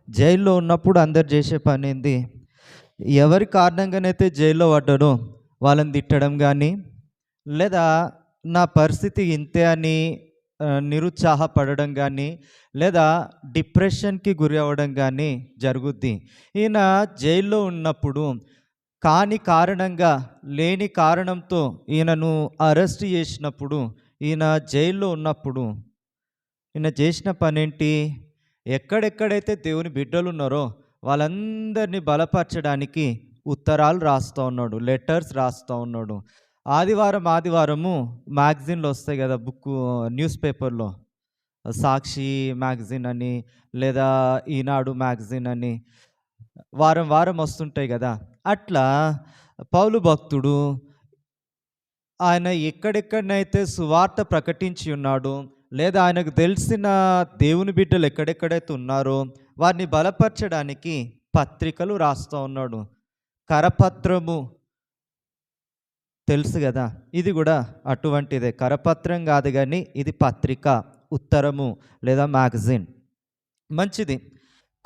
జైల్లో ఉన్నప్పుడు అందరు చేసే పని ఏంది? ఎవరి కారణంగానైతే జైల్లో పడ్డాడో వాళ్ళని తిట్టడం కానీ, లేదా నా పరిస్థితి ఇంతే అని నిరుత్సాహపడడం కానీ, లేదా డిప్రెషన్‌కి గురి అవ్వడం కానీ జరుగుద్ది. ఈయన జైల్లో ఉన్నప్పుడు కాని కారణంగా, లేని కారణంతో ఈయనను అరెస్ట్ చేసినప్పుడు, ఈయన జైల్లో ఉన్నప్పుడు ఈయన చేసిన పనేంటి? ఎక్కడెక్కడైతే దేవుని బిడ్డలున్నారో వాళ్ళందరినీ బలపరచడానికి ఉత్తరాలు రాస్తా ఉన్నాడు. లెటర్స్ రాస్తా ఉన్నాడు. ఆదివారము మ్యాగజైన్‌లో వస్తాయి గదా! న్యూస్ పేపర్‌లో. సాక్షి మ్యాగజైన్ అని, లేదా ఈనాడు మ్యాగజైన్ అని వారం వస్తుంటాయి గదా! అట్లా పౌలు భక్తుడు ఆయన ఎక్కడెక్కడనైతే సువార్త ప్రకటించి ఉన్నాడో, లేదా ఆయనకు తెలిసిన దేవుని బిడ్డలు ఎక్కడెక్కడైతే ఉన్నారో వారిని బలపరచడానికి పత్రికలు రాస్తూ ఉన్నాడు. కరపత్రము తెలుసు కదా, ఇది కూడా అటువంటిదే. కరపత్రం కాదు కానీ ఇది పత్రిక, ఉత్తరము లేదా మ్యాగజైన్. మంచిది.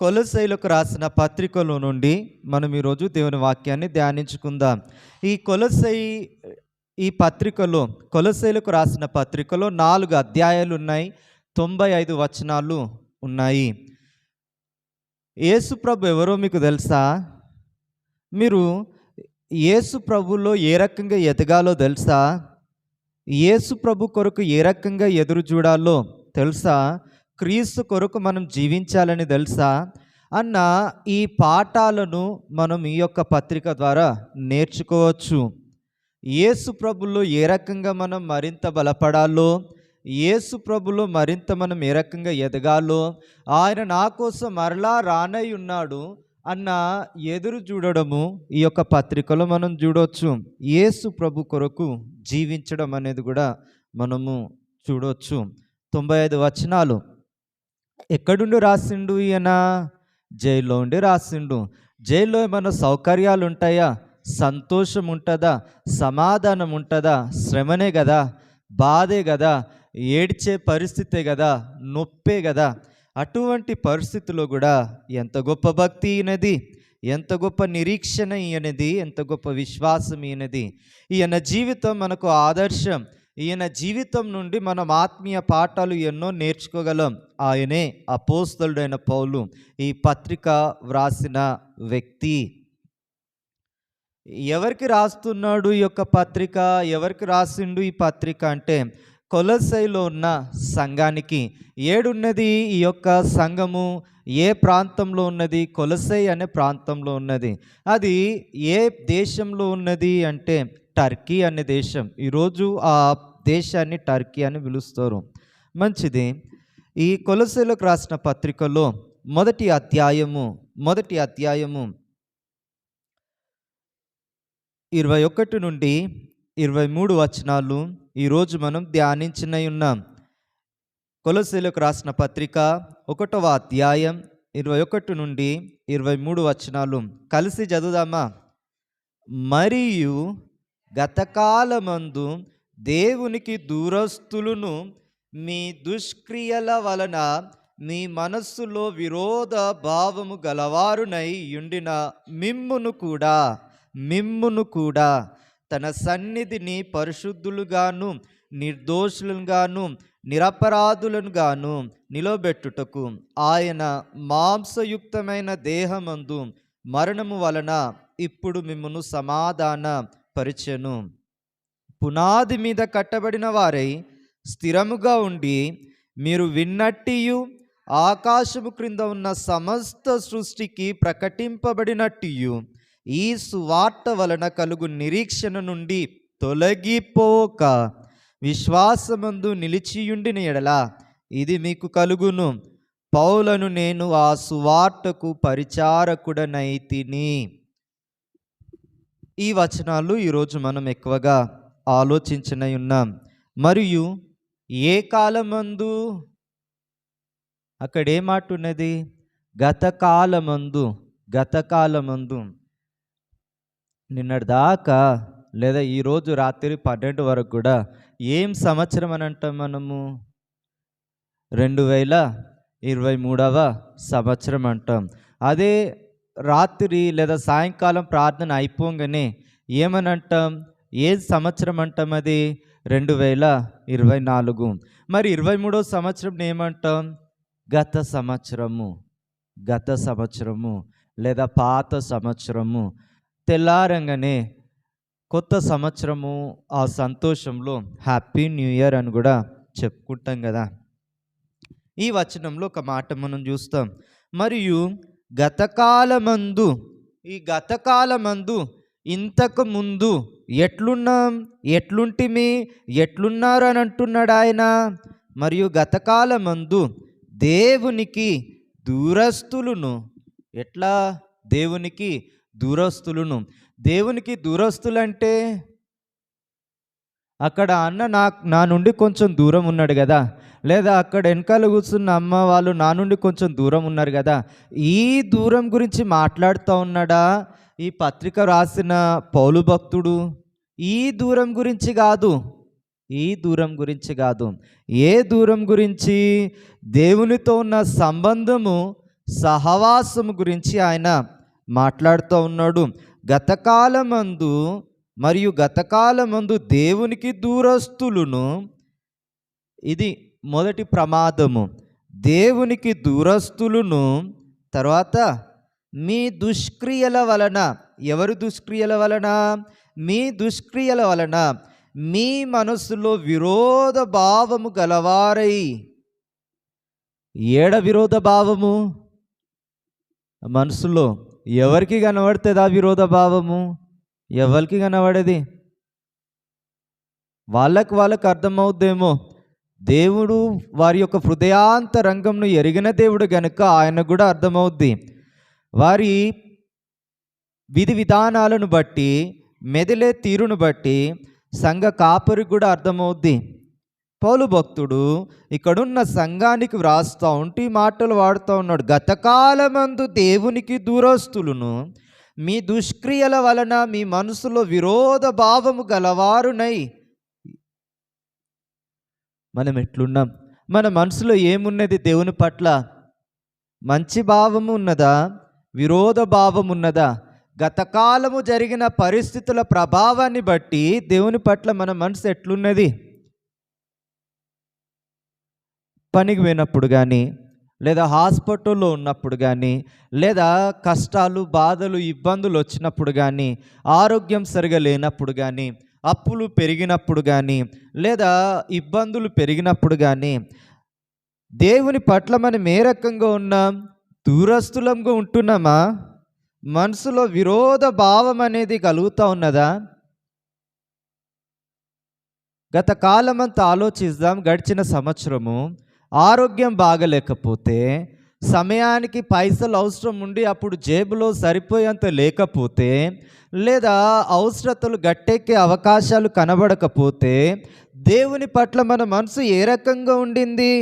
కొలొస్సీలకు రాసిన పత్రికలో నుండి మనం ఈరోజు దేవుని వాక్యాన్ని ధ్యానించుకుందాం. ఈ పత్రికలో, కొలొస్సీలకు రాసిన పత్రికలో 4 అధ్యాయాలు ఉన్నాయి. 95 వచనాలు ఉన్నాయి. యేసు ప్రభు ఎవరో మీకు తెలుసా? మీరు యేసు ప్రభులో ఏ రకంగా ఎదగాలో తెలుసా? యేసు ప్రభు కొరకు ఏ రకంగా ఎదురు చూడాలో తెలుసా? క్రీస్తు కొరకు మనం జీవించాలని తెలుసా అన్న ఈ పాఠాలను మనం ఈ యొక్క పత్రిక ద్వారా నేర్చుకోవచ్చు. యేసు ప్రభులో ఏ రకంగా మనం మరింత బలపడాలో, యేసు ప్రభులో మరింత మనం ఏ రకంగా ఎదగాలో, ఆయన నా కోసం మరలా రానై ఉన్నాడు అన్న ఎదురు చూడడము ఈ యొక్క పత్రికలో మనం చూడవచ్చు. యేసు ప్రభు కొరకు జీవించడం అనేది కూడా మనము చూడవచ్చు. 95 వచనాలు ఎక్కడుండి రాసిండు ఈయన? జైల్లో ఉండి రాసిండు. జైల్లో ఏమైనా సౌకర్యాలు ఉంటాయా? సంతోషం ఉంటుందా? సమాధానం ఉంటుందా? శ్రమనే కదా, బాధే కదా, ఏడ్చే పరిస్థితే కదా, నొప్పే కదా. అటువంటి పరిస్థితుల్లో కూడా ఎంత గొప్ప భక్తి ఈయనది, ఎంత గొప్ప నిరీక్షణ ఈయనది, ఎంత గొప్ప విశ్వాసం ఈయనది. ఈయన జీవితం మనకు ఆదర్శం. ఈయన జీవితం నుండి మనం ఆత్మీయ పాఠాలు ఎన్నో నేర్చుకోగలం. ఆయనే అపోస్తలుడైన పౌలు, ఈ పత్రిక వ్రాసిన వ్యక్తి. ఎవరికి రాస్తున్నాడు ఈ యొక్క పత్రిక? ఎవరికి రాసిండు ఈ పత్రిక అంటే కొలొస్సీలో ఉన్న సంఘానికి. ఏడున్నది ఈ యొక్క సంఘము? ఏ ప్రాంతంలో ఉన్నది? కొలొస్సీ అనే ప్రాంతంలో ఉన్నది. అది ఏ దేశంలో ఉన్నది అంటే టర్కీ అనే దేశం. ఈరోజు ఆ దేశాన్ని టర్కీ అని పిలుస్తారు. మంచిది. ఈ కొలొస్సీలకు రాసిన పత్రికలో మొదటి అధ్యాయము 21 నుండి 23 వచనాలు ఈరోజు మనం ధ్యానించినై ఉన్నాం. కొలొస్సీలకు రాసిన పత్రిక 1వ అధ్యాయం 21 నుండి 23 వచనాలు కలిసి చదువుదామా? మరియు గతకాలమందు దేవునికి దూరస్తులను మీ దుష్క్రియల వలన మీ మనస్సులో విరోధ భావము గలవారునై ఉండిన మిమ్మును కూడా తన సన్నిధిని పరిశుద్ధులుగాను నిర్దోషులుగాను నిరపరాధులుగాను నిలబెట్టుటకు ఆయన మాంసయుక్తమైన దేహమందు మరణము వలన ఇప్పుడు మిమ్మును సమాధాన పరిచెను. పునాది మీద కట్టబడిన వారై స్థిరముగా ఉండి మీరు విన్నట్టియు ఆకాశము క్రింద ఉన్న సమస్త సృష్టికి ప్రకటింపబడినట్టియు ఈ సువార్త వలన కలుగు నిరీక్షణ నుండి తొలగిపోక విశ్వాసమందు నిలిచియుండిన ఎడల ఇది మీకు కలుగును. పౌలను నేను ఆ సువార్తకు పరిచారకుడనైతిని. ఈ వచనాలు ఈరోజు మనం ఎక్కువగా ఆలోచించనై ఉన్నాం. మరియు ఏ కాలమందు? అక్కడ ఏ మాట ఉన్నది? గతకాలమందు. నిన్నటి దాకా లేదా ఈరోజు రాత్రి 12 వరకు కూడా ఏం సంవత్సరం అని అంటాం మనము? 2023 23వ సంవత్సరం అంటాం. అదే రాత్రి లేదా సాయంకాలం ప్రార్థన అయిపోగానే ఏమని అంటాం? ఏ సంవత్సరం అంటాం అది? 2024. మరి 23వ సంవత్సరం ఏమంటాం? గత సంవత్సరము, గత సంవత్సరము లేదా పాత సంవత్సరము. తెల్లారంగానే కొత్త సంవత్సరము, ఆ సంతోషంలో హ్యాపీ న్యూ ఇయర్ అని కూడా చెప్పుకుంటాం కదా. ఈ వచనంలో ఒక మాట మనం చూస్తాం. మరియు గతకాలమందు, ఈ గతకాలమందు ఇంతకు ముందు ఎట్లున్నాం, ఎట్లుంటిమి, ఎట్లున్నారు అని అంటున్నాడు ఆయన. మరియు గతకాలమందు దేవునికి దూరస్తులను. ఎట్లా? దేవునికి దూరస్తులను. దేవునికి దూరస్తులంటే అక్కడ అన్న నా నుండి కొంచెం దూరం ఉన్నాడు కదా, లేదా అక్కడ వెనకాల కూర్చున్న అమ్మ వాళ్ళు నా నుండి కొంచెం దూరం ఉన్నారు కదా. ఈ దూరం గురించి మాట్లాడుతూ ఉన్నాడా ఈ పత్రిక రాసిన పౌలు భక్తుడు? ఈ దూరం గురించి కాదు, ఈ దూరం గురించి కాదు. ఏ దూరం గురించి? దేవునితో ఉన్న సంబంధము, సహవాసము గురించి ఆయన మాట్లాడుతూ ఉన్నాడు. గతకాలమందు మరియు గతకాలమందు దేవునికి దూరస్తులను. ఇది మొదటి ప్రమాదము. దేవునికి దూరస్తులను. తర్వాత మీ దుష్క్రియల వలన. ఎవరి దుష్క్రియల వలన? మీ దుష్క్రియల వలన మీ మనసులో విరోధ భావము గలవారై. ఏడ విరోధ భావము? మనసులో. ఎవరికి కనబడుతుంది ఆ విరోధ భావము? ఎవరికి కనబడేది? వాళ్ళకు అర్థమవుద్దేమో. దేవుడు వారి యొక్క హృదయాంతరంగంను ఎరిగిన దేవుడు గనుక ఆయన కూడా అర్థమవుద్ది. వారి విధి విధానాలను బట్టి, మెదిలే తీరును బట్టి సంఘ కాపరికి కూడా అర్థమవుద్ది. పౌలు భక్తుడు ఇక్కడున్న సంఘానికి వ్రాస్తూ ఉంటూ ఈ మాటలు వాడుతూ ఉన్నాడు. గతకాలమందు దేవునికి దూరస్తులను మీ దుష్క్రియల వలన మీ మనసులో విరోధ భావము గలవారునై. మనం ఎట్లున్నాం? మన మనసులో ఏమున్నది దేవుని పట్ల? మంచి భావము ఉన్నదా? విరోధ భావం ఉన్నదా? గతకాలము జరిగిన పరిస్థితుల ప్రభావాన్ని బట్టి దేవుని పట్ల మన మనసు ఎట్లున్నది? పనికి పోయినప్పుడు కానీ, లేదా హాస్పిటల్లో ఉన్నప్పుడు కానీ, లేదా కష్టాలు, బాధలు, ఇబ్బందులు వచ్చినప్పుడు కానీ, ఆరోగ్యం సరిగా లేనప్పుడు కానీ, అప్పులు పెరిగినప్పుడు కానీ, లేదా ఇబ్బందులు పెరిగినప్పుడు కానీ, దేవుని పట్ల మనం ఏ రకంగా ఉన్నాం? దూరస్తులంగా ఉంటున్నామా? మనసులో విరోధ భావం అనేది కలుగుతూ ఉన్నదా? గత కాలమంతా ఆలోచిద్దాం. గడిచిన సంవత్సరము ఆరోగ్యం బాగలేకపోతే, సమయానికి పైసలు అవసరం ఉండి అప్పుడు జేబులో సరిపోయేంత లేకపోతే, లేదా అవసరతలు గట్టెక్కే అవకాశాలు కనబడకపోతే, దేవుని పట్ల మన మనసు ఏ రకంగా ఉండింది?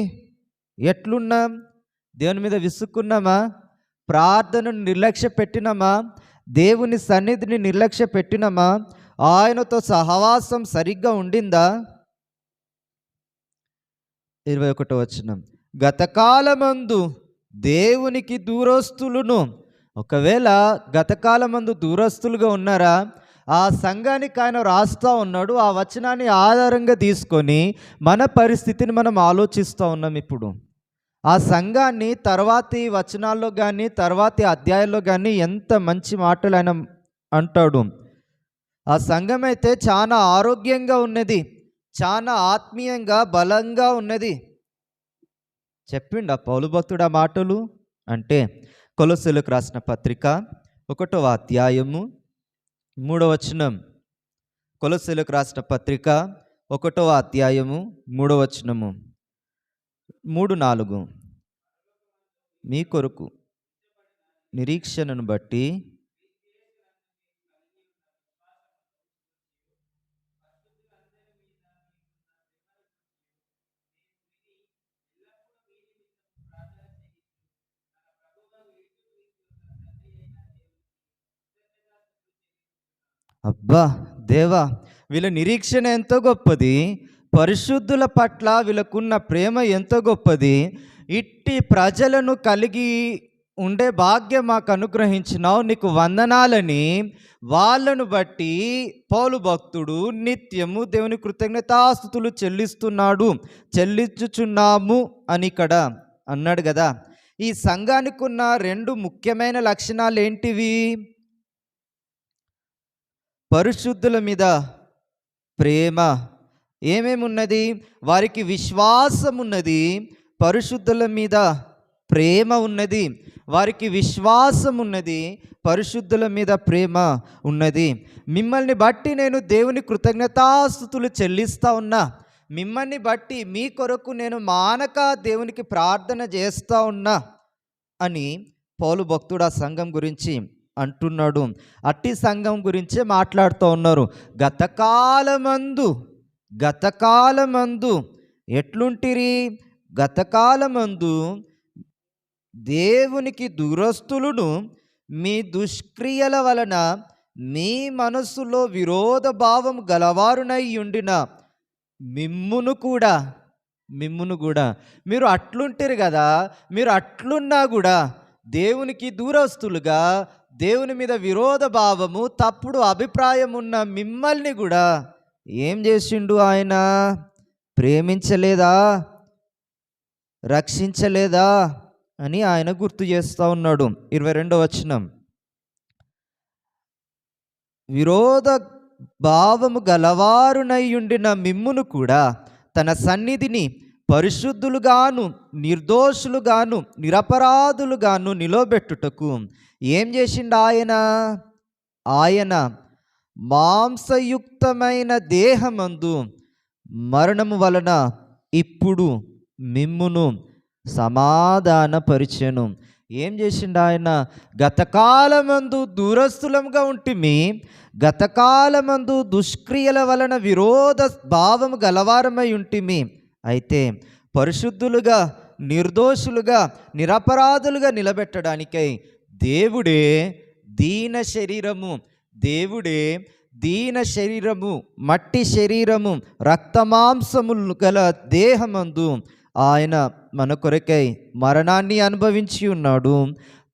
ఎట్లున్నాం? దేవుని మీద విసుక్కున్నామా? ప్రార్థనను నిర్లక్ష్య పెట్టినామా? దేవుని సన్నిధిని నిర్లక్ష్య పెట్టినామా? ఆయనతో సహవాసం సరిగ్గా ఉండిందా? 21వ వచనం. గతకాలమందు దేవునికి దూరస్తులను. ఒకవేళ గతకాలమందు దూరస్తులుగా ఉన్నారా? ఆ సంఘానికి ఆయన రాస్తూ ఉన్నాడు. ఆ వచనాన్ని ఆధారంగా తీసుకొని మన పరిస్థితిని మనం ఆలోచిస్తూ ఉన్నాం. ఇప్పుడు ఆ సంఘాన్ని తర్వాతి వచనాల్లో కానీ, తర్వాతి అధ్యాయాల్లో కానీ ఎంత మంచి మాటలు ఆయన అంటాడు. ఆ సంఘం అయితే చాలా ఆరోగ్యంగా ఉన్నది, చాలా ఆత్మీయంగా బలంగా ఉన్నది. చెప్పిండు ఆ పౌలు భక్తుడు ఆ మాటలు. అంటే కొలొస్సీయులకు రాసిన పత్రిక 1వ అధ్యాయము 3వ వచనం. కొలొస్సీయులకు రాసిన పత్రిక 1వ అధ్యాయము 3వ వచనము. 3-4. మీ కొరకు నిరీక్షణను బట్టి అబ్బా దేవా, వీళ్ళ నిరీక్షణ ఎంతో గొప్పది. పరిశుద్ధుల పట్ల వీళ్ళకున్న ప్రేమ ఎంతో గొప్పది. ఇట్టి ప్రజలను కలిగి ఉండే భాగ్యం మాకు అనుగ్రహించినావు, నీకు వందనాలని వాళ్ళను బట్టి పౌలు భక్తుడు నిత్యము దేవుని కృతజ్ఞతాస్తుతులు చెల్లించుచున్నాము అని ఇక్కడ అన్నాడు కదా. ఈ సంఘానికి ఉన్న రెండు ముఖ్యమైన లక్షణాలు ఏంటివి? పరిశుద్ధుల మీద ప్రేమ. ఏమేమి ఉన్నది? వారికి విశ్వాసం ఉన్నది, పరిశుద్ధుల మీద ప్రేమ ఉన్నది. వారికి విశ్వాసం ఉన్నది, పరిశుద్ధుల మీద ప్రేమ ఉన్నది. మిమ్మల్ని బట్టి నేను దేవుని కృతజ్ఞతాస్తుతులు చెల్లిస్తా ఉన్నా, మిమ్మల్ని బట్టి మీ కొరకు నేను మానక దేవునికి ప్రార్థన చేస్తూ ఉన్నా అని పౌలు భక్తుడు ఆ సంఘం గురించి అంటున్నాడు. అట్టి సంఘం గురించే మాట్లాడుతూ ఉన్నారు. గతకాలమందు ఎట్లుంటిరి? గతకాలమందు దేవునికి దూరస్తులను మీ దుష్క్రియల వలన మీ మనస్సులో విరోధ భావం గలవారునై ఉండిన మిమ్మును కూడా మీరు అట్లుంటారు కదా, మీరు అట్లున్నా కూడా దేవునికి దూరస్తులుగా, దేవుని మీద విరోధ భావము, తప్పుడు అభిప్రాయం ఉన్న మిమ్మల్ని కూడా ఏం చేసిండు ఆయన? ప్రేమించలేదా? రక్షించలేదా అని ఆయన గుర్తు చేస్తూ ఉన్నాడు. 22వ వచనం, విరోధ భావము గలవారునై ఉండిన మిమ్మును కూడా తన సన్నిధిని పరిశుద్ధులుగాను నిర్దోషులుగాను నిరపరాధులుగాను నిలబెట్టుటకు ఏం చేసిండు ఆయన మాంసయుక్తమైన దేహమందు మరణము వలన ఇప్పుడు మిమ్మును సమాధానపరిచెను. ఏం చేసిండు ఆయన? గతకాలమందు దూరస్థులంగా ఉంటిమి, గతకాలమందు దుష్క్రియల వలన విరోధ భావము గలవారమై ఉంటిమి. అయితే పరిశుద్ధులుగా నిర్దోషులుగా నిరపరాధులుగా నిలబెట్టడానికై దేవుడే దీన శరీరము మట్టి శరీరము రక్తమాంసములు గల దేహమందు ఆయన మన కొరకై మరణాన్ని అనుభవించి ఉన్నాడు.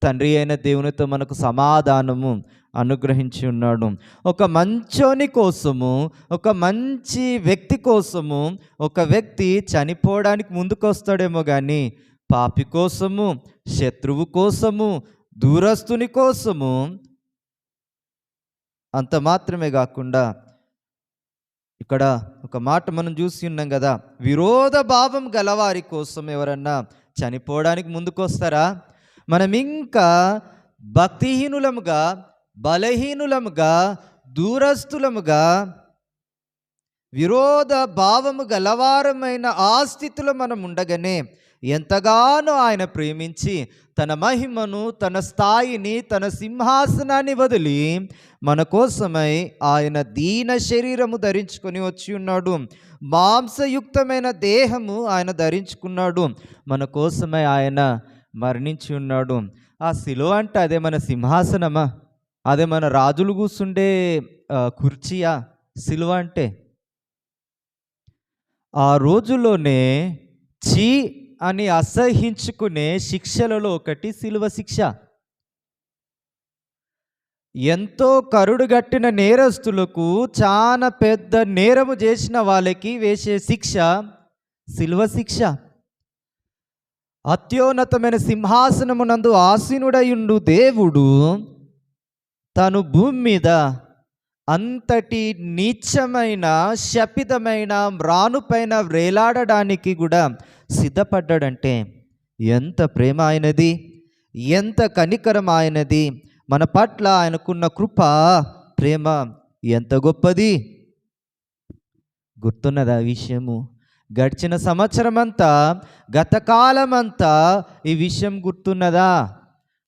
తండ్రి అయిన దేవునితో మనకు సమాధానము అనుగ్రహించి ఉన్నాడు. ఒక మంచోని కోసము, ఒక మంచి వ్యక్తి కోసము ఒక వ్యక్తి చనిపోవడానికి ముందుకొస్తాడేమో కానీ పాపి కోసము, శత్రువు కోసము, దూరస్తుని కోసము అంత మాత్రమే కాకుండా ఇక్కడ ఒక మాట మనం చూసి ఉన్నాం కదా, విరోధ భావం గలవారి కోసం ఎవరన్నా చనిపోవడానికి ముందుకొస్తారా? మనం ఇంకా భక్తిహీనులముగా, బలహీనులముగా, దూరస్తులముగా, విరోధ భావము గలవారమైన ఆ స్థితిలో మనం ఉండగానే ఎంతగానో ఆయన ప్రేమించి తన మహిమను, తన స్థాయిని, తన సింహాసనాన్ని వదిలి మన కోసమై ఆయన దీన శరీరము ధరించుకొని వచ్చి ఉన్నాడు. మాంసయుక్తమైన దేహము ఆయన ధరించుకున్నాడు. మన కోసమై ఆయన మరణించి ఉన్నాడు. ఆ శిలువ అంటే అదే మన సింహాసనమా? అదే మన రాజులు కూర్చుండే కుర్చీయా శిలువ అంటే? ఆ రోజుల్లోనే చీ అని అసహించుకునే శిక్షలలో ఒకటి శిలువ శిక్ష. ఎంతో కరుడుగట్టిన నేరస్తులకు, చాలా పెద్ద నేరము చేసిన వాళ్ళకి వేసే శిక్ష శిలువ శిక్ష. అత్యున్నతమైన సింహాసనమునందు ఆసీనుడయుండు దేవుడు తను భూమి మీద అంతటి నీచమైన శపితమైన మ్రానుపైన వ్రేలాడడానికి కూడా సిద్ధపడ్డాడంటే ఎంత ప్రేమ ఆయనది, ఎంత కనికరం ఆయనది. మన పట్ల ఆయనకున్న కృప, ప్రేమ ఎంత గొప్పది. గుర్తున్నదా విషయము? గడిచిన సంవత్సరం అంతా, గతకాలమంతా ఈ విషయం గుర్తున్నదా?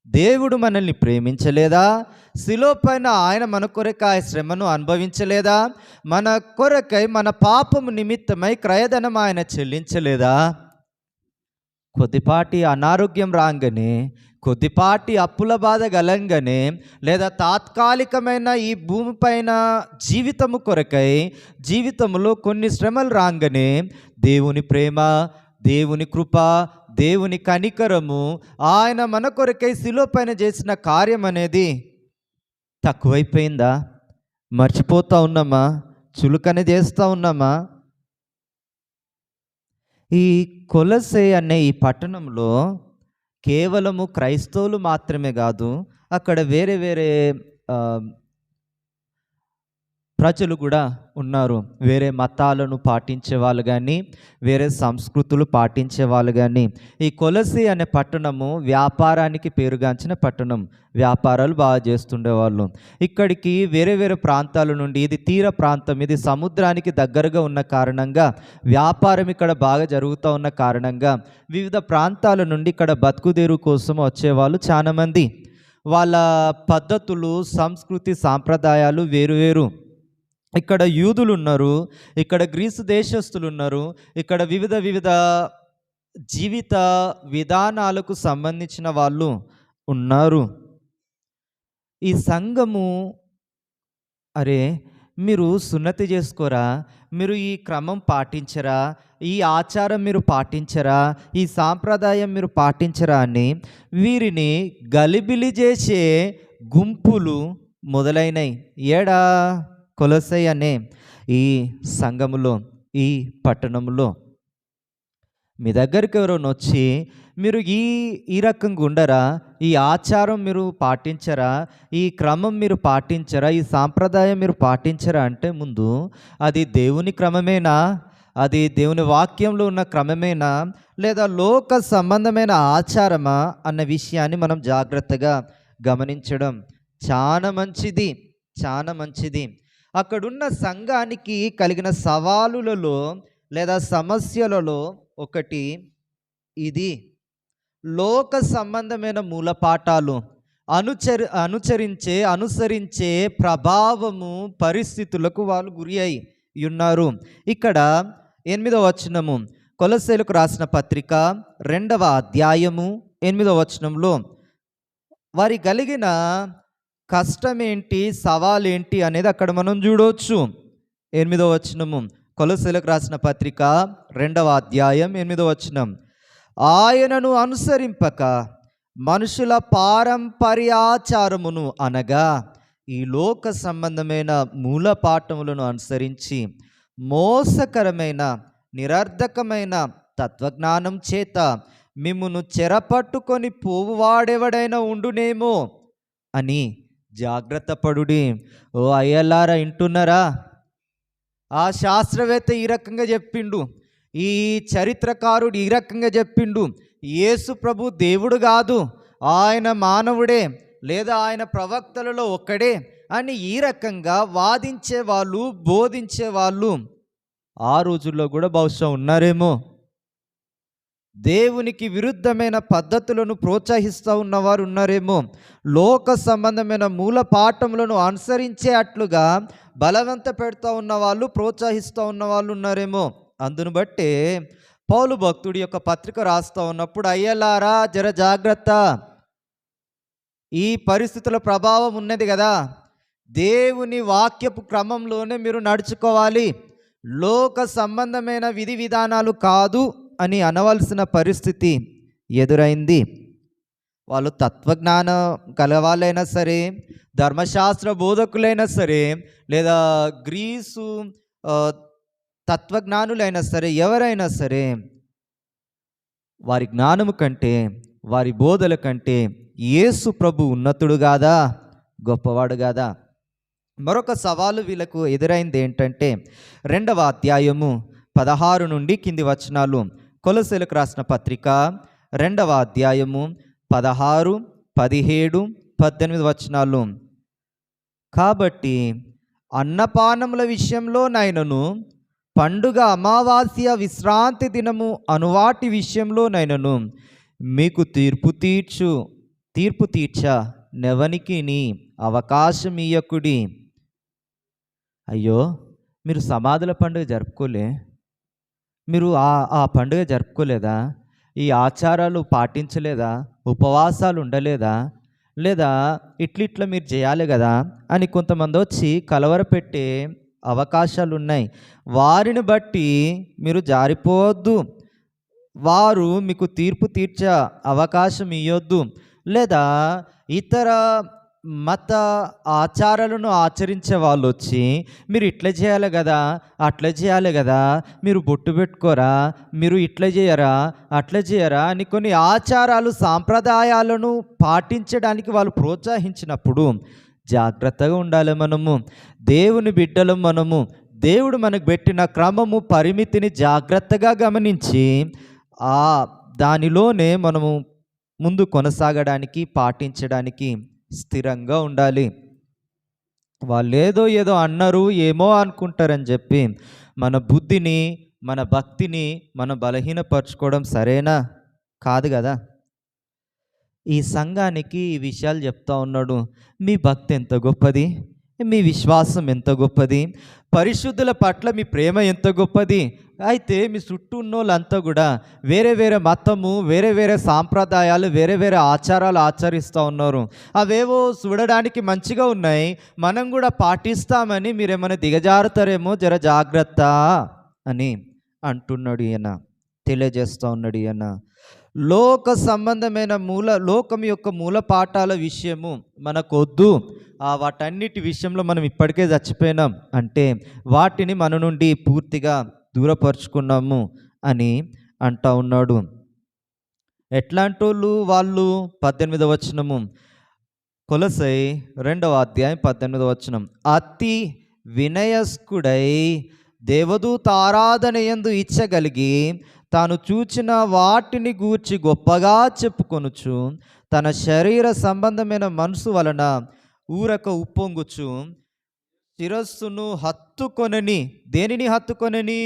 దేవుడు మనల్ని ప్రేమించలేదా? శిలువ పైన ఆయన మన కొరకై శ్రమను అనుభవించలేదా? మన కొరకై మన పాపము నిమిత్తమై క్రయధనం ఆయన చెల్లించలేదా? కొద్దిపాటి అనారోగ్యం రాగానే, కొద్దిపాటి అప్పుల బాధ గలంగానే, లేదా తాత్కాలికమైన ఈ భూమిపైన జీవితము కొరకై జీవితంలో కొన్ని శ్రమలు రాగానే దేవుని ప్రేమ, దేవుని కృప, దేవుని కనికరము, ఆయన మన కొరకై శిలువ పైన చేసిన కార్యం అనేది తక్కువైపోయిందా? మర్చిపోతా ఉన్నామా? చులకన చేస్తూ ఉన్నామా? ఈ కొలసే అనే ఈ పట్టణంలో కేవలము క్రైస్తవులు మాత్రమే కాదు, అక్కడ వేరే వేరే ప్రజలు కూడా ఉన్నారు. వేరే మతాలను పాటించే వాళ్ళు కానీ, వేరే సంస్కృతులు పాటించే వాళ్ళు కానీ. ఈ కొలసి అనే పట్టణము వ్యాపారానికి పేరుగాంచిన పట్టణం. వ్యాపారాలు బాగా చేస్తుండేవాళ్ళు. ఇక్కడికి వేరే వేరే ప్రాంతాల నుండి, ఇది తీర ప్రాంతం, ఇది సముద్రానికి దగ్గరగా ఉన్న కారణంగా, వ్యాపారం ఇక్కడ బాగా జరుగుతూ ఉన్న కారణంగా వివిధ ప్రాంతాల నుండి ఇక్కడ బతుకుదేరు కోసం వచ్చేవాళ్ళు చాలామంది. వాళ్ళ పద్ధతులు, సంస్కృతి, సాంప్రదాయాలు వేరువేరు. ఇక్కడ యూదులు ఉన్నారు, ఇక్కడ గ్రీసు దేశస్తులు ఉన్నారు, ఇక్కడ వివిధ వివిధ జీవిత విధానాలకు సంబంధించిన వాళ్ళు ఉన్నారు. ఈ సంఘము, అరే మీరు సున్నతి చేసుకోరా, మీరు ఈ క్రమం పాటించరా, ఈ ఆచారం మీరు పాటించరా, ఈ సాంప్రదాయం మీరు పాటించరా అని వీరిని గలిబిలి చేసే గుంపులు మొదలైనవి. ఏడా? కొలసై అనే ఈ సంఘములో, ఈ పట్టణంలో. మీ దగ్గరికి ఎవరైనా వచ్చి మీరు ఈ రకంగా ఉండరా, ఈ ఆచారం మీరు పాటించరా, ఈ క్రమం మీరు పాటించరా, ఈ సాంప్రదాయం మీరు పాటించరా అంటే ముందు అది దేవుని క్రమమేనా, అది దేవుని వాక్యంలో ఉన్న క్రమమేనా, లేదా లోక సంబంధమైన ఆచారమా అన్న విషయాన్ని మనం జాగ్రత్తగా గమనించడం చాలా మంచిది, చాలా మంచిది. అక్కడున్న సంఘానికి కలిగిన సవాలులలో లేదా సమస్యలలో ఒకటి ఇది. లోక సంబంధమైన మూలపాఠాలు అనుసరించే ప్రభావము, పరిస్థితులకు వాళ్ళు గురి అయి ఉన్నారు. ఇక్కడ 8వ వచనము, కొలస్సీలకు రాసిన పత్రిక 2వ అధ్యాయము 8వ వచనంలో వారి కలిగిన కష్టమేంటి, సవాలేంటి అనేది అక్కడ మనం చూడవచ్చు. 8వ వచనము, కొలస్సీలకు రాసిన పత్రిక 2వ అధ్యాయం 8వ వచనం. ఆయనను అనుసరింపక మనుషుల పారంపర్యాచారమును అనగా ఈ లోక సంబంధమైన మూలపాఠములను అనుసరించి మోసకరమైన నిరర్ధకమైన తత్వజ్ఞానం చేత మిమ్మును చెరపట్టుకొని పోవువాడెవడైనా ఉండునేమో అని జాగ్రత్త పడుడి. ఓ అయ్యలారా, వింటున్నారా? ఆ శాస్త్రవేత్త ఈ రకంగా చెప్పిండు, ఈ చరిత్రకారుడు ఈ రకంగా చెప్పిండు, యేసు ప్రభు దేవుడు కాదు, ఆయన మానవుడే, లేదా ఆయన ప్రవక్తలలో ఒక్కడే అని ఈ రకంగా వాదించే వాళ్ళు, బోధించే వాళ్ళు ఆ రోజుల్లో కూడా బహుశా ఉన్నారేమో. దేవునికి విరుద్ధమైన పద్ధతులను ప్రోత్సహిస్తూ ఉన్నవారు ఉన్నారేమో. లోక సంబంధమైన మూల పాఠములను అనుసరించే అట్లుగా బలవంత పెడుతూ ఉన్నవాళ్ళు, ప్రోత్సహిస్తూ ఉన్నవాళ్ళు ఉన్నారేమో. అందును బట్టే పౌలు భక్తుడి యొక్క పత్రిక రాస్తూ ఉన్నప్పుడు, అయ్యలారా జర జాగ్రత్త, ఈ పరిస్థితుల ప్రభావం ఉన్నది కదా, దేవుని వాక్యపు క్రమంలోనే మీరు నడుచుకోవాలి, లోక సంబంధమైన విధి విధానాలు కాదు అని అనవలసిన పరిస్థితి ఎదురైంది. వాళ్ళు తత్వజ్ఞానం కలవాళ్ళైనా సరే, ధర్మశాస్త్ర బోధకులైనా సరే, లేదా గ్రీసు తత్వజ్ఞానులైనా సరే, ఎవరైనా సరే, వారి జ్ఞానము కంటే, వారి బోధల కంటే యేసు ప్రభు ఉన్నతుడు కాదా, గొప్పవాడు కాదా? మరొక సవాలు వీళ్ళకు ఎదురైంది ఏంటంటే 2వ అధ్యాయము 16 నుండి కింది వచనాలు, కొలస్సీలకు రాసిన పత్రిక 2వ అధ్యాయము 16, 17, 18 వచనాలు. కాబట్టి అన్నపానముల విషయంలోనైనను, పండుగ, అమావాస్య, విశ్రాంతి దినము అనువాటి విషయంలోనైనను మీకు తీర్పు తీర్చ నెవనికి అవకాశం ఇయ్యకుడి. అయ్యో, మీరు సమాధుల పండుగ జరుపుకోలే, మీరు ఆ పండుగ జరుపుకోలేదా, ఈ ఆచారాలు పాటించలేదా, ఉపవాసాలు ఉండలేదా, లేదా ఇట్లా మీరు చేయాలి కదా అని కొంతమంది వచ్చి కలవరపెట్టే అవకాశాలు ఉన్నాయి. వారిని బట్టి మీరు జారిపోవద్దు, వారు మీకు తీర్పు తీర్చే అవకాశం ఇవ్వద్దు. లేదా ఇతర మత ఆచారాలను ఆచరించే వాళ్ళు వచ్చి, మీరు ఇట్లా చేయాలి కదా, అట్లా చేయాలి కదా, మీరు బొట్టు పెట్టుకోరా, మీరు ఇట్లా చేయరా, అట్లా చేయరా అని కొన్ని ఆచారాలు సాంప్రదాయాలను పాటించడానికి వాళ్ళు ప్రోత్సహించినప్పుడు జాగ్రత్తగా ఉండాలి. మనము దేవుని బిడ్డలం. మనము దేవుడు మనకు పెట్టిన క్రమము పరిమితిని జాగ్రత్తగా గమనించి ఆ దానిలోనే మనము ముందు కొనసాగడానికి, పాటించడానికి స్థిరంగా ఉండాలి. వాళ్ళు ఏదో అన్నారు, ఏమో అనుకుంటారని చెప్పి మన బుద్ధిని, మన భక్తిని మనం బలహీనపరచుకోవడం సరేనా? కాదు కదా. ఈ సంఘానికి ఈ విషయాలు చెప్తా ఉన్నాడు. మీ భక్తి ఎంత గొప్పది, మీ విశ్వాసం ఎంత గొప్పది, పరిశుద్ధుల పట్ల మీ ప్రేమ ఎంత గొప్పది. అయితే మీ చుట్టూ ఉన్నోళ్ళంతా కూడా వేరే వేరే మతము, వేరే వేరే సాంప్రదాయాలు, వేరే వేరే ఆచారాలు ఆచరిస్తూ ఉన్నారు. అవేవో చూడడానికి మంచిగా ఉన్నాయి, మనం కూడా పాటిస్తామని మీరేమైనా దిగజారుతారేమో, జర జాగ్రత్త అని అంటున్నాడు ఈయన, తెలియజేస్తూ ఉన్నాడు ఈయన. లోక సంబంధమైన లోకం యొక్క మూల పాఠాల విషయము మనకొద్దు. వాటన్నిటి విషయంలో మనం ఇప్పటికే చచ్చిపోయినాం అంటే వాటిని మన నుండి పూర్తిగా దూరపరుచుకున్నాము అని అంటా ఉన్నాడు. ఎట్లాంటోళ్ళు వాళ్ళు? 18వ వచనము, కొలసై 2వ అధ్యాయం 18వ వచనం. అతి వినయస్కుడై దేవదూత ఆరాధన యందు ఇచ్చగలిగి తాను చూచిన వాటిని గూర్చి గొప్పగా చెప్పుకొనుచు తన శరీర సంబంధమైన మనసు వలన ఊరక ఉప్పొంగుచు శిరస్సును హత్తుకొనని. దేనిని హత్తుకొనని?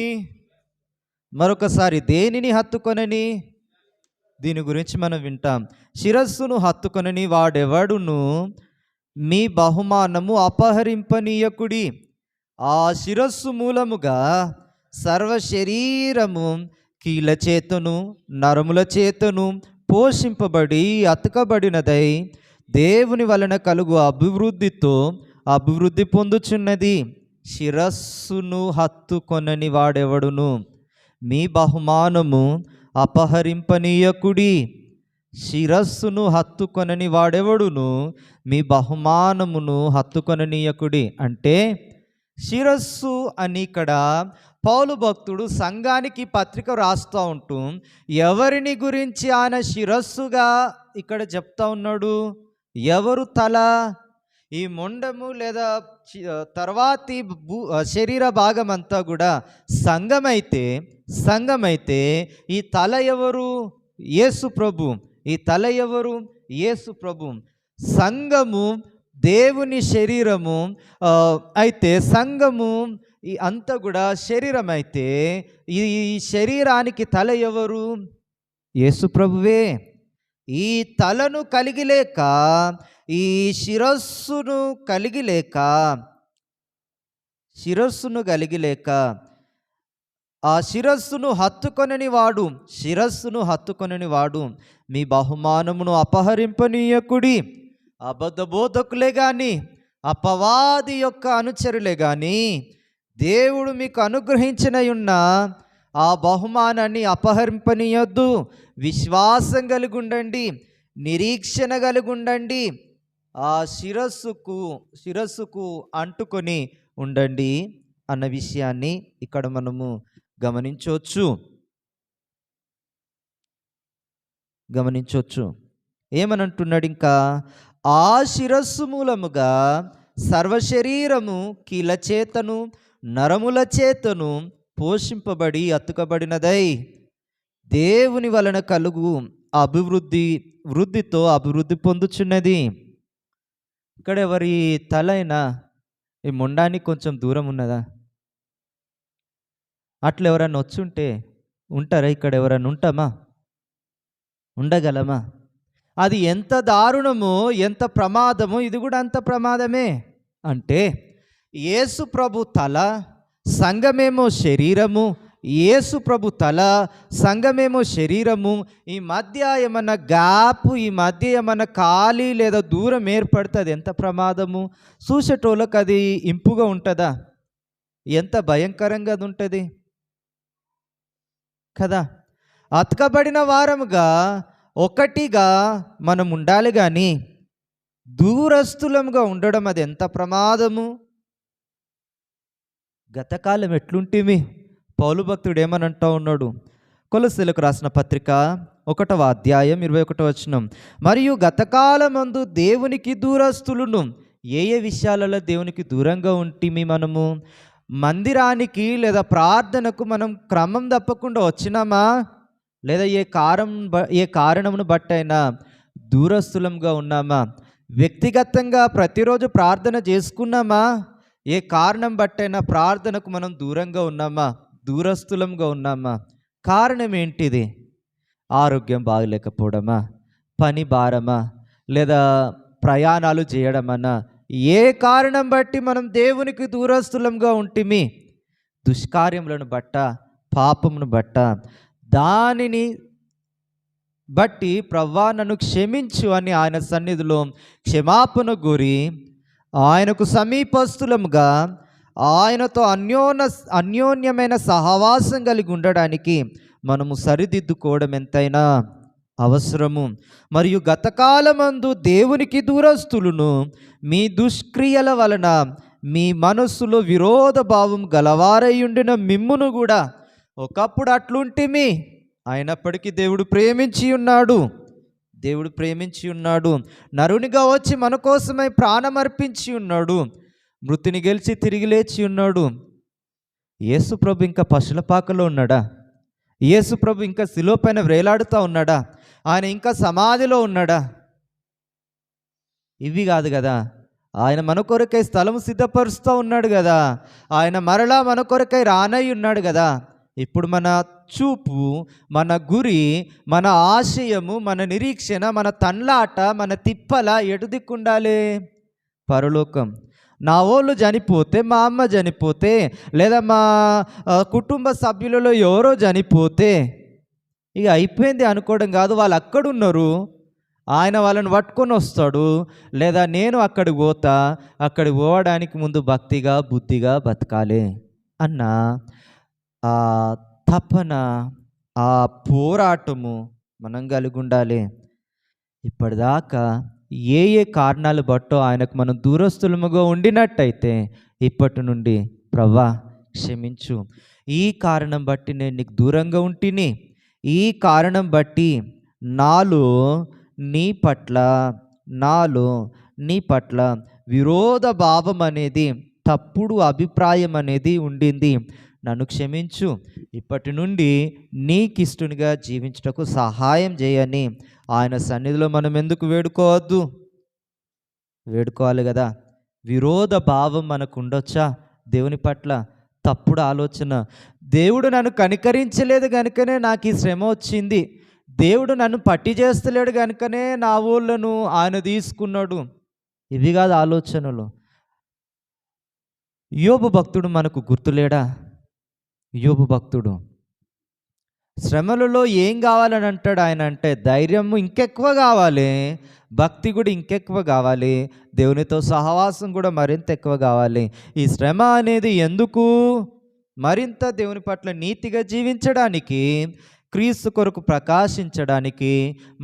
మరొకసారి, దేనిని హత్తుకొనని? దీని గురించి మనం వింటాం. శిరస్సును హత్తుకొనని వాడెవడును మీ బహుమానము అపహరింపనీయకుడి. ఆ శిరస్సు మూలముగా సర్వ శరీరము కీళ్ళ చేతను నరముల చేతను పోషింపబడి అతకబడినదై దేవుని వలన కలుగు అభివృద్ధితో అభివృద్ధి పొందుచున్నది. శిరస్సును హత్తుకొనని వాడెవడును మీ బహుమానము అపహరింపనీయకుడి. శిరస్సును హత్తుకొనని వాడెవడును మీ బహుమానమును హత్తుకొననీయకుడి. అంటే శిరస్సు అని ఇక్కడ పౌలు భక్తుడు సంఘానికి పత్రిక రాస్తూ ఉంటూ ఎవరిని గురించి ఆయన శిరస్సుగా ఇక్కడ చెప్తా ఉన్నాడు? ఎవరు తల? ఈ మొండము లేదా తర్వాతి శరీర భాగం అంతా కూడా సంఘమైతే ఈ తల ఎవరు? యేసు ప్రభు. ఈ తల ఎవరు? యేసు ప్రభు. సంఘము దేవుని శరీరము అయితే, సంఘము ఈ అంతా కూడా శరీరం అయితే, ఈ శరీరానికి తల ఎవరు? యేసు ప్రభువే. ఈ తలను కలిగి లేక, ఈ శిరస్సును కలిగి లేక ఆ శిరస్సును హత్తుకొనని వాడు మీ బహుమానమును అపహరింపనీయకుడి. అబద్ధ బోధకులే కానీ, అపవాది యొక్క అనుచరులే కానీ దేవుడు మీకు అనుగ్రహించిన ఆ బహుమానాన్ని అపహరింపనీయొద్దు. విశ్వాసం కలిగి ఉండండి, నిరీక్షణ కలిగి ఉండండి, ఆ శిరస్సుకు అంటుకొని ఉండండి అన్న విషయాన్ని ఇక్కడ మనము గమనించవచ్చు. ఏమనంటున్నాడు ఇంకా? ఆ శిరస్సు మూలముగా సర్వశరీరము కీళ్ళ చేతను నరముల చేతను పోషింపబడి అతుకబడినదై దేవుని వలన కలుగు వృద్ధితో అభివృద్ధి పొందుచున్నది. ఇక్కడ ఎవరి తలైనా ఈ మొండానికి కొంచెం దూరం ఉన్నదా? అట్లా ఎవరన్నా వచ్చుంటే ఉంటారా? ఇక్కడ ఎవరన్నా ఉంటామా? ఉండగలమా? అది ఎంత దారుణమో, ఎంత ప్రమాదమో ఇది కూడా అంత ప్రమాదమే. అంటే యేసు ప్రభు తల, సంఘమేమో శరీరము. యేసు ప్రభు తల, సంఘమేమో శరీరము. ఈ మధ్య ఏమన్నా గ్యాప్, ఈ మధ్య ఏమన్నా ఖాళీ లేదా దూరం ఏర్పడితే అది ఎంత ప్రమాదము. చూసేటోళ్ళకి అది ఇంపుగా ఉంటుందా? ఎంత భయంకరంగా అది ఉంటుంది కదా. అతకబడిన వారముగా ఒకటిగా మనం ఉండాలి కానీ దూరస్థులముగా ఉండడం అది ఎంత ప్రమాదము. గతకాలం ఎట్లుంటిమి? పౌలు భక్తుడు ఏమని అంటూ ఉన్నాడు? కొలస్సీలకు రాసిన పత్రిక 1వ అధ్యాయం 21వ వచనం, మరియు గతకాలమందు దేవునికి దూరస్తులను. ఏ ఏ విషయాలలో దేవునికి దూరంగా ఉంటిమి? మనము మందిరానికి లేదా ప్రార్థనకు మనం క్రమం తప్పకుండా వచ్చినామా? లేదా ఏ కారణమును బట్టైనా దూరస్థులంగా ఉన్నామా? వ్యక్తిగతంగా ప్రతిరోజు ప్రార్థన చేసుకున్నామా? ఏ కారణం బట్టైనా ప్రార్థనకు మనం దూరంగా ఉన్నామా? దూరస్థులంగా ఉన్నామా? కారణం ఏంటిది? ఆరోగ్యం బాగలేకపోవడమా? పని భారమా? లేదా ప్రయాణాలు చేయడమన్నా? ఏ కారణం బట్టి మనం దేవునికి దూరస్థులంగా ఉంటిమి? దుష్కార్యములను బట్ట, పాపమును బట్ట, దానిని బట్టి ప్రవ్వా నన్ను క్షమించు అని ఆయన సన్నిధిలో క్షమాపణ కోరి ఆయనకు సమీపస్తులముగా ఆయనతో అన్యోన్యమైన సహవాసం కలిగి ఉండడానికి మనము సరిదిద్దుకోవడం ఎంతైనా అవసరము. మరియు గతకాలమందు దేవునికి దూరస్తులను మీ దుష్క్రియల వలన మీ మనస్సులో విరోధ భావం గలవారై ఉండిన మిమ్మును కూడా ఒకప్పుడు అట్లుంటిమి, అయినప్పటికీ దేవుడు ప్రేమించి ఉన్నాడు. దేవుడు ప్రేమించి ఉన్నాడు. నరునిగా వచ్చి మన కోసమై ప్రాణం అర్పించి ఉన్నాడు. మృతిని గెలిచి తిరిగి లేచి ఉన్నాడు. యేసు ప్రభు ఇంకా పశుల పాకలో ఉన్నాడా? యేసు ప్రభు ఇంకా శిలువ పైన వేలాడుతూ ఉన్నాడా? ఆయన ఇంకా సమాధిలో ఉన్నాడా? ఇవి కాదు కదా. ఆయన మన కొరకై స్థలం సిద్ధపరుస్తూ ఉన్నాడు కదా. ఆయన మరలా మన కొరకై రానై ఉన్నాడు కదా. ఇప్పుడు మన చూపు, మన గురి, మన ఆశయము, మన నిరీక్షణ, మన తన్లాట, మన తిప్పల ఎటు దిక్కుండాలి? పరలోకం. నా వాళ్ళు చనిపోతే, మా అమ్మ చనిపోతే, లేదా మా కుటుంబ సభ్యులలో ఎవరో చనిపోతే ఇక అయిపోయింది అనుకోవడం కాదు. వాళ్ళు అక్కడున్నారు, ఆయన వాళ్ళని పట్టుకొని వస్తాడు. లేదా నేను అక్కడికి పోతా, అక్కడికి పోవడానికి ముందు భక్తిగా బుద్ధిగా బతకాలి అన్న ఆ తపన, ఆ పోరాటము మనం కలిగి ఉండాలి. ఇప్పటిదాకా ఏ కారణాలు బట్టో ఆయనకు మనం దూరస్థులముగా ఉండినట్టయితే ఇప్పటి నుండి ప్రవ్వా క్షమించు, ఈ కారణం బట్టి నేను నీకు దూరంగా ఉంటిని, ఈ కారణం బట్టి నాలో నీ పట్ల విరోధ భావం అనేది, తప్పుడు అభిప్రాయం అనేది ఉండింది, నన్ను క్షమించు, ఇప్పటి నుండి నీకిష్టునిగా జీవించుటకు సహాయం చేయని ఆయన సన్నిధిలో మనం ఎందుకు వేడుకోవద్దు? వేడుకోవాలి కదా. విరోధ భావం మనకు ఉండొచ్చా దేవుని పట్ల? తప్పుడు ఆలోచన, దేవుడు నన్ను కనికరించలేదు కనుకనే నాకు ఈ శ్రమ వచ్చింది, దేవుడు నన్ను పట్టి చేస్తలేడు కనుకనే నా ఊళ్ళను ఆయన తీసుకున్నాడు. ఇవి కాదు ఆలోచనలు. యోబు భక్తుడు మనకు గుర్తులేడా? యోబు భక్తుడు శ్రమలలో ఏం కావాలని అంటాడు ఆయన అంటే, ధైర్యము ఇంకెక్కువ కావాలి, భక్తి కూడా ఇంకెక్కువ కావాలి, దేవునితో సహవాసం కూడా మరింత ఎక్కువ కావాలి. ఈ శ్రమ అనేది ఎందుకు? మరింత దేవుని పట్ల నీతిగా జీవించడానికి, క్రీస్తు కొరకు ప్రకాశించడానికి,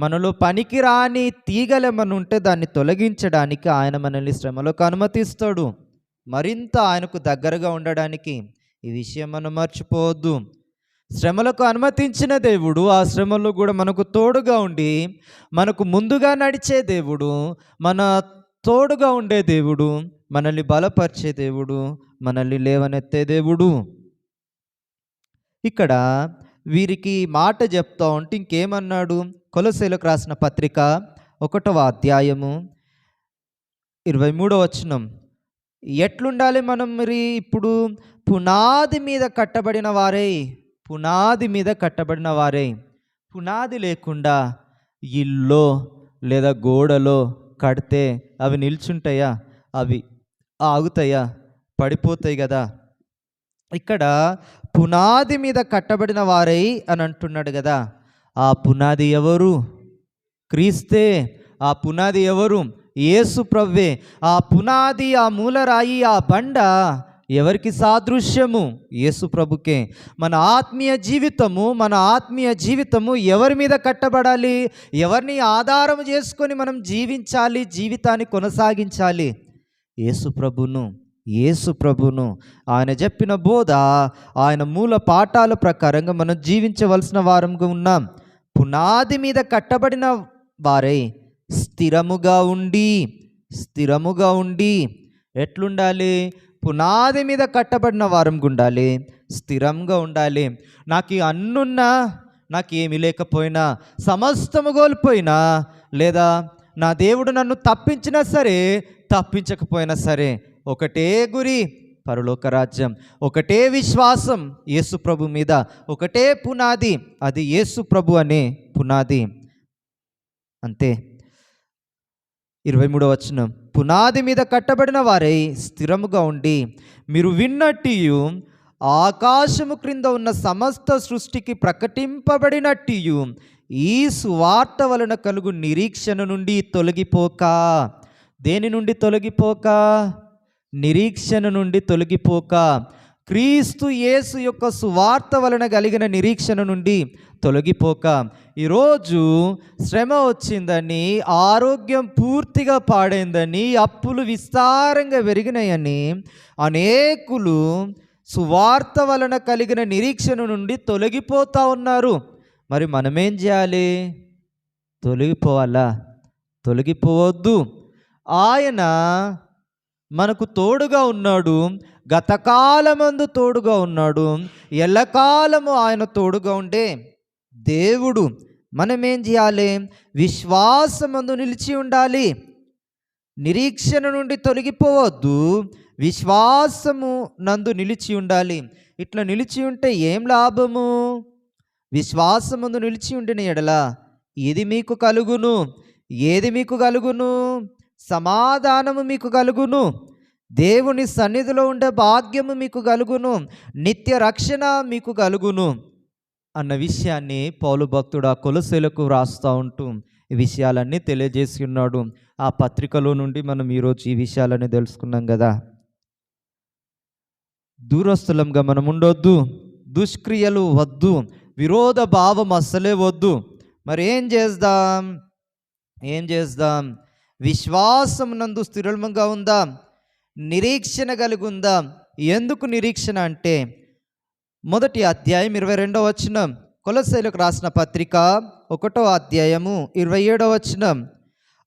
మనలో పనికిరాని తీగలేమని ఉంటే దాన్ని తొలగించడానికి ఆయన మనల్ని శ్రమలోకి అనుమతిస్తాడు, మరింత ఆయనకు దగ్గరగా ఉండడానికి. ఈ విషయం మనం మర్చిపోవద్దు. శ్రమలకు అనుమతించిన దేవుడు ఆ శ్రమలో కూడా మనకు తోడుగా ఉండి, మనకు ముందుగా నడిచే దేవుడు, మన తోడుగా ఉండే దేవుడు, మనల్ని బలపరిచే దేవుడు, మనల్ని లేవనెత్తే దేవుడు. ఇక్కడ వీరికి మాట చెప్తా ఉంటే ఇంకేమన్నాడు? కొలస్సీలకు రాసిన పత్రిక 1వ అధ్యాయము 23వ వచనం, ఎట్లుండాలి మనం మరి? ఇప్పుడు పునాది మీద కట్టబడిన వారే, పునాది లేకుండా ఇల్లో లేదా గోడలో కడితే అవి నిల్చుంటాయా? అవి ఆగుతాయా? పడిపోతాయి కదా. ఇక్కడ పునాది మీద కట్టబడిన వారై అని అంటున్నాడు కదా. ఆ పునాది ఎవరు? క్రీస్తే. ఆ పునాది ఎవరు? యేసు ప్రభువే. ఆ పునాది, ఆ మూలరాయి, ఆ బండ ఎవరికి సాదృశ్యము? యేసు ప్రభుకే. మన ఆత్మీయ జీవితము ఎవరి మీద కట్టబడాలి? ఎవరిని ఆధారం చేసుకొని మనం జీవించాలి, జీవితాన్ని కొనసాగించాలి? యేసు ప్రభును. ఆయన చెప్పిన బోధ, ఆయన మూల పాఠాల ప్రకారంగా మనం జీవించవలసిన వారంగా ఉన్నాం. పునాది మీద కట్టబడిన వారై స్థిరముగా ఉండి ఎట్లుండాలి? పునాది మీద కట్టబడిన వారంగా ఉండాలి, స్థిరంగా ఉండాలి. నాకు అన్నున్నా, నాకు ఏమీ లేకపోయినా, సమస్తము కోల్పోయినా, లేదా నా దేవుడు నన్ను తప్పించినా సరే, తప్పించకపోయినా సరే, ఒకటే గురి, పరలోక రాజ్యం. ఒకటే విశ్వాసం యేసు ప్రభు మీద, ఒకటే పునాది, అది యేసు ప్రభు అనే పునాది. అంతే. 23వ వచనం, పునాది మీద కట్టబడిన వారై స్థిరముగా ఉండి, మీరు విన్నట్టియు ఆకాశము క్రింద ఉన్న సమస్త సృష్టికి ప్రకటింపబడినట్టియు ఈ సువార్త వలన కలుగు నిరీక్షణ నుండి తొలగిపోక. దేని నుండి తొలగిపోక? నిరీక్షణ నుండి తొలగిపోక. క్రీస్తు యేసు యొక్క సువార్త వలన కలిగిన నిరీక్షణ నుండి తొలగిపోక. ఈరోజు శ్రమ వచ్చిందని, ఆరోగ్యం పూర్తిగా పాడైందని, అప్పులు విస్తారంగా పెరిగినాయని అనేకులు సువార్త వలన కలిగిన నిరీక్షణ నుండి తొలగిపోతూ ఉన్నారు. మరి మనమేం చేయాలి? తొలగిపోవాలా? తొలగిపోవద్దు. ఆయన మనకు తోడుగా ఉన్నాడు, గతకాలమందు తోడుగా ఉన్నాడు, ఎల్లకాలము ఆయన తోడుగా ఉండే దేవుడు. మనమేం చేయాలి? విశ్వాసమందు నిలిచి ఉండాలి. నిరీక్షణ నుండి తొలగిపోవద్దు, విశ్వాసము నందు నిలిచి ఉండాలి. ఇట్లా నిలిచి ఉంటే ఏం లాభము? విశ్వాసమందు నిలిచి ఉండిన ఎడల ఏది మీకు కలుగును? సమాధానము మీకు కలుగును, దేవుని సన్నిధిలో ఉండే భాగ్యము మీకు కలుగును, నిత్య రక్షణ మీకు కలుగును అన్న విషయాన్ని పౌలు భక్తుడు ఆ కొలొస్సీలకు రాస్తూ ఉంటూ ఈ విషయాలన్నీ తెలియజేసి ఉన్నాడు. ఆ పత్రికలో నుండి మనం ఈరోజు ఈ విషయాలన్నీ తెలుసుకున్నాం కదా. దూరస్థులంగా మనం ఉండొద్దు, దుష్క్రియలు వద్దు, విరోధ భావం అస్సలే వద్దు. మరి ఏం చేద్దాం? విశ్వాసం నందు స్థిరంగా ఉందాం, నిరీక్షణ కలిగి ఉందాం. ఎందుకు నిరీక్షణ అంటే, మొదటి అధ్యాయం 22వ వచనం, కొలొస్సీలకు రాసిన పత్రిక 1వ అధ్యాయము 27వ వచనం,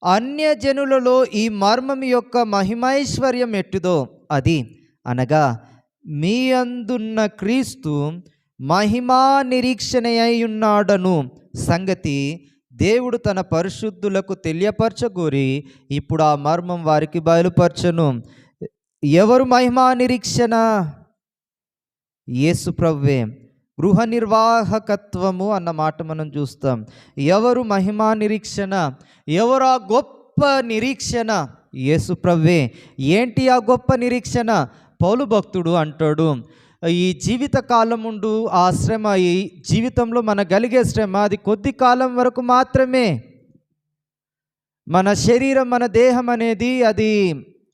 అన్యజనులలో ఈ మర్మం యొక్క మహిమైశ్వర్యం ఎట్టుదో అది అనగా మీ అందున్న క్రీస్తు మహిమా నిరీక్షణయై ఉన్నాడను సంగతి దేవుడు తన పరిశుద్ధులకు తెలియపరచగోరి ఇప్పుడు ఆ మర్మం వారికి బయలుపరచను. ఎవరు మహిమా నిరీక్షణ? యేసు ప్రభువే. గృహ నిర్వాహకత్వము అన్న మాట మనం చూస్తాం. ఎవరు మహిమా నిరీక్షణ? ఎవరు ఆ గొప్ప నిరీక్షణ? యేసు ప్రభువే. ఏంటి ఆ గొప్ప నిరీక్షణ? పౌలు భక్తుడు అంటాడు, ఈ జీవిత కాలం ఉండు ఆ శ్రమ, ఈ జీవితంలో మన కలిగే శ్రమ అది కొద్ది కాలం వరకు మాత్రమే. మన శరీరం, మన దేహం అనేది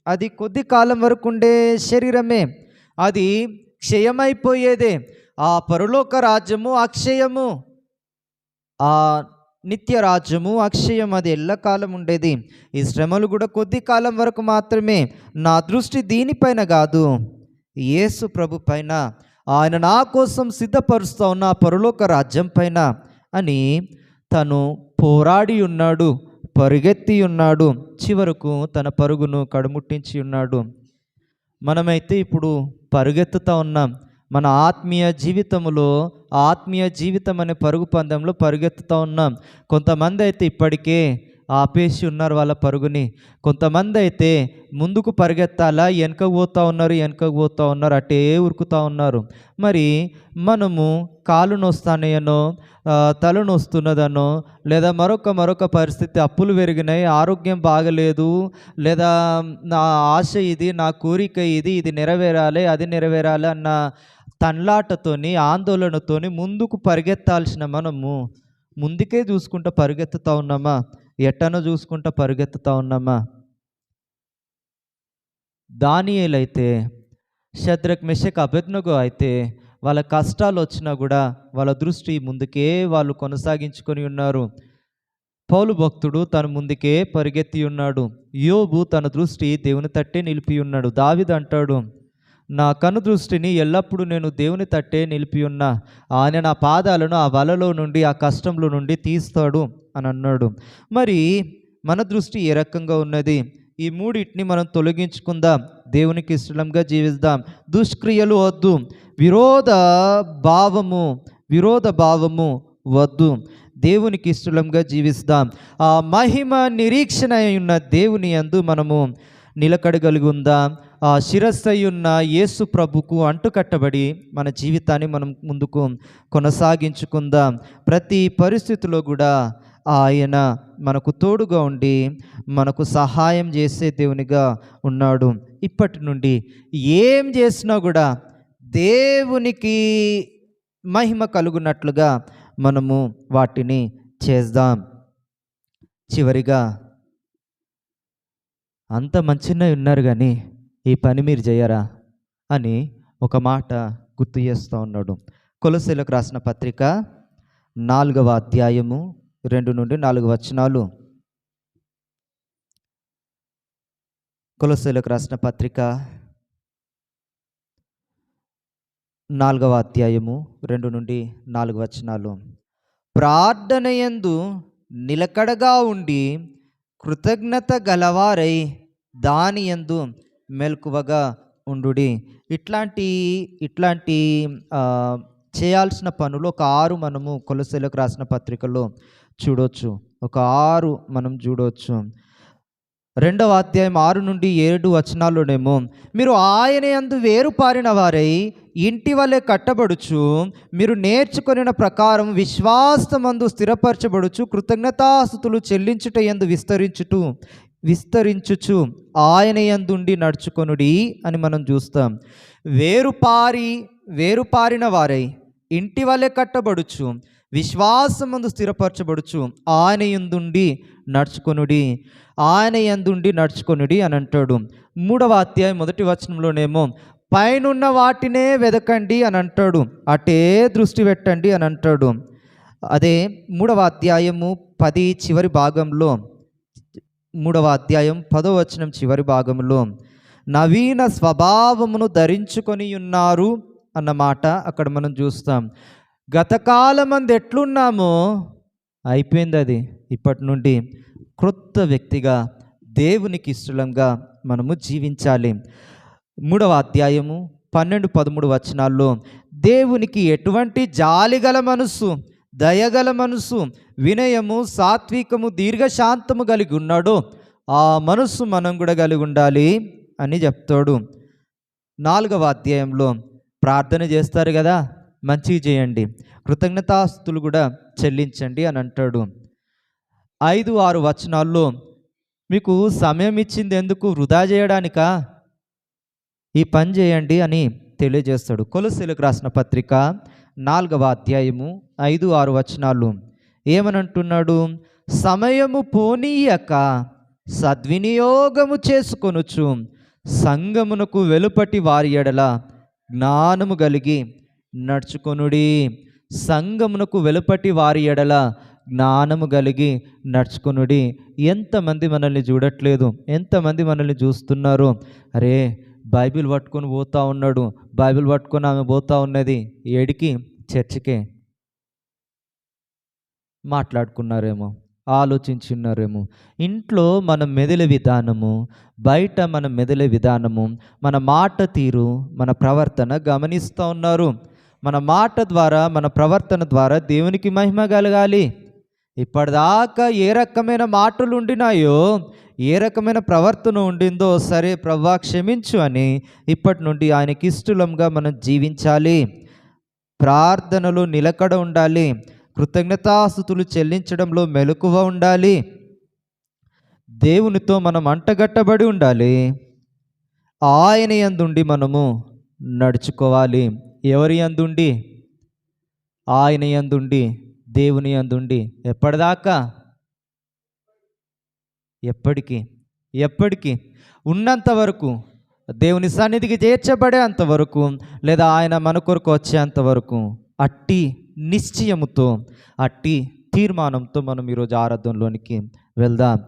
అది కొద్ది కాలం వరకు ఉండే శరీరమే, అది క్షయమైపోయేదే. ఆ పరలోక రాజ్యము అక్షయము, ఆ నిత్య రాజ్యము అక్షయం, అది ఎల్లకాలం ఉండేది. ఈ శ్రమలు కూడా కొద్ది కాలం వరకు మాత్రమే. నా దృష్టి దీనిపైన కాదు, యేసు ప్రభు పైన, ఆయన నా కోసం సిద్ధపరుస్తూ ఉన్న పరలోక రాజ్యం పైన అని తను పోరాడి ఉన్నాడు, పరుగెత్తి ఉన్నాడు, చివరకు తన పరుగును కడుముట్టించి ఉన్నాడు. మనమైతే ఇప్పుడు పరుగెత్తుతూ ఉన్నాం. మన ఆత్మీయ జీవితం అనే పరుగు పందెంలో పరుగెత్తుతూ ఉన్నాం. కొంతమంది అయితే ఇప్పటికే ఆపేసి ఉన్నారు వాళ్ళ పరుగుని. కొంతమంది అయితే ముందుకు పరిగెత్తాలా వెనకకు పోతూ ఉన్నారు, అటే ఉరుకుతూ ఉన్నారు. మరి మనము కాలు నొస్తానయనో, తల నొస్తున్నదనో, లేదా మరొక పరిస్థితి, అప్పులు పెరిగినాయి, ఆరోగ్యం బాగలేదు, లేదా నా ఆశ ఇది, నా కోరిక ఇది నెరవేరాలి, అది నెరవేరాలి అన్న తన్లాటతోని, ఆందోళనతోని ముందుకు పరిగెత్తాల్సిన మనము ముందుకే చూసుకుంటూ పరిగెత్తుతూ ఉన్నామా? ఎట్టనో చూసుకుంటూ పరిగెత్తుతూ ఉన్నామా? దానియేలైతే షద్రక్ మెషక్ అబేద్నెగో అయితే వాళ్ళ కష్టాలు వచ్చినా కూడా వాళ్ళ దృష్టి ముందుకే వాళ్ళు కొనసాగించుకొని ఉన్నారు. పౌలు భక్తుడు తన ముందుకే పరిగెత్తి ఉన్నాడు. యోబు తన దృష్టి దేవుని తట్టే నిలిపి ఉన్నాడు. దావీదు అంటాడు, నా కను దృష్టిని ఎల్లప్పుడూ నేను దేవుని తట్టే నిలిపి ఉన్నా, ఆయన నా పాదాలను ఆ వలలో నుండి ఆ కష్టంలో నుండి తీస్తాడు అని అన్నాడు. మరి మన దృష్టి ఏ రకంగా ఉన్నది? ఈ మూడింటిని మనం తొలగించుకుందాం, దేవునికి ఇష్టంగా జీవిద్దాం. దుష్క్రియలు వద్దు, విరోధ భావము వద్దు, దేవునికి ఇష్టంగా జీవిస్తాం. ఆ మహిమ నిరీక్షణ ఉన్న దేవుని యందు మనము నిలకడగలిగి ఉందాం. ఆ శిరస్సు ఉన్న యేసు ప్రభుకు అంటుకట్టబడి మన జీవితాన్ని మనం ముందుకు కొనసాగించుకుందాం. ప్రతి పరిస్థితిలో కూడా ఆయన మనకు తోడుగా ఉండి మనకు సహాయం చేసే దేవునిగా ఉన్నాడు. ఇప్పటి నుండి ఏం చేసినా కూడా దేవునికి మహిమ కలుగునట్లుగా మనము వాటిని చేద్దాం. చివరిగా, అంత మంచిగా ఉన్నారు కానీ ఈ పని మీరు చేయరా అని ఒక మాట గుర్తు చేస్తూ ఉన్నాడు. కొలస్సీలకు రాసిన పత్రిక 4వ అధ్యాయము 2 నుండి 4 వచనాలు. కొలస్సీలకు రాసిన పత్రిక 4వ అధ్యాయము 2 నుండి 4 వచనాలు. ప్రార్థనయందు నిలకడగా ఉండి కృతజ్ఞత గలవారై దాని యందు మెలకువగా ఉండుడి. ఇట్లాంటి చేయాల్సిన పనులు ఒక 6 మనము కొలస్సీలకు రాసిన పత్రికలో చూడవచ్చు. ఒక 6 మనం చూడవచ్చు. 2వ అధ్యాయం 6 నుండి 7 వచనాల్లోనేమో, మీరు ఆయన యందు వేరుపారిన వారై ఇంటి వలె కట్టబడుచు, మీరు నేర్చుకొనిన ప్రకారం విశ్వాసమందు స్థిరపరచబడుచు, కృతజ్ఞతాస్తుతులు చెల్లించుట యందు విస్తరించుచు ఆయన యందుండి నడుచుకొనుడి అని మనం చూస్తాం. వేరుపారిన వారై ఇంటి వలె కట్టబడుచు, విశ్వాసమందు స్థిరపరచబడుచు, ఆయన యందుండి నడుచుకొనుడి అని అంటాడు. 3వ అధ్యాయం 1వ వచనంలోనేమో, పైనున్న వాటినే వెదకండి అని అంటాడు, అటే దృష్టి పెట్టండి అని అంటాడు. అదే 3వ అధ్యాయము 10 చివరి భాగంలో, 3వ అధ్యాయం 10వ వచనం చివరి భాగంలో, నవీన స్వభావమును ధరించుకొని ఉన్నారు అన్నమాట అక్కడ మనం చూస్తాం. గతకాలమందు ఎట్లున్నామో అయిపోయింది, అది ఇప్పటి నుండి క్రొత్త వ్యక్తిగా దేవునికి ఇష్టంగా మనము జీవించాలి. 3వ అధ్యాయము 12-13 వచనాల్లో, దేవునికి ఎటువంటి జాలిగల మనసు, దయగల మనసు, వినయము, సాత్వికము, దీర్ఘశాంతము కలిగి ఉన్నాడో ఆ మనసు మనం కూడా కలిగి ఉండాలి అని చెప్తాడు. 4వ అధ్యాయంలో, ప్రార్థన చేస్తారు కదా, మంచిగా చేయండి, కృతజ్ఞతాస్తుతులు కూడా చెల్లించండి అని అంటాడు. 5-6 వచనాల్లో, మీకు సమయం ఇచ్చింది ఎందుకు, వృధా చేయడానికా, ఈ పని చేయండి అని తెలియజేస్తాడు. కొలస్సీలకు రాసిన పత్రిక 4వ అధ్యాయము 5-6 వచనాలు ఏమనంటున్నాడు, సమయము పోనీయక సద్వినియోగము చేసుకొనుచు సంఘమునకు వెలుపటి వారి ఎడల జ్ఞానము కలిగి నడుచుకొనుడి. సంఘమునకు వెలుపటి వారి ఎడల జ్ఞానము కలిగి నడుచుకొనుడి. ఎంతమంది మనల్ని చూడట్లేదు, ఎంతమంది మనల్ని చూస్తున్నారు, అరే బైబిల్ పట్టుకొని పోతా ఉన్నాడు, బైబిల్ పట్టుకొని ఆమె పోతా ఉన్నది, ఏడికి, చర్చికే. మాట్లాడుకున్నారేమో, ఆలోచించున్నారేమో. ఇంట్లో మనం మెదిలే విధానము, బయట మనం మెదిలే విధానము, మన మాట తీరు, మన ప్రవర్తన గమనిస్తూ ఉన్నారు. మన మాట ద్వారా, మన ప్రవర్తన ద్వారా దేవునికి మహిమ కలగాలి. ఇప్పటిదాకా ఏ రకమైన మాటలు ఉండినాయో, ఏ రకమైన ప్రవర్తన ఉండిందో, సరే ప్రభువా క్షమించు అని ఇప్పటి నుండి ఆయనకి ఇష్టంగా మనం జీవించాలి. ప్రార్థనలో నిలకడ ఉండాలి, కృతజ్ఞతాస్తుతులు చెల్లించడంలో మెలకువ ఉండాలి, దేవునితో మనం అంటగట్టబడి ఉండాలి, ఆయన యందుండి మనము నడుచుకోవాలి. ఎవరి యందుండి? ఆయన యందుండి, దేవుని యందుండి. ఎప్పటిదాకా? ఎప్పటికీ ఉన్నంత వరకు దేవుని సన్నిధికి చేర్చబడేంత వరకు, లేదా ఆయన మన కొరకు వచ్చేంత వరకు అట్టి నిశ్చయముతో, అట్టి తీర్మానంతో మనం ఈరోజు ఆరాధనలోనికి వెళ్దాం.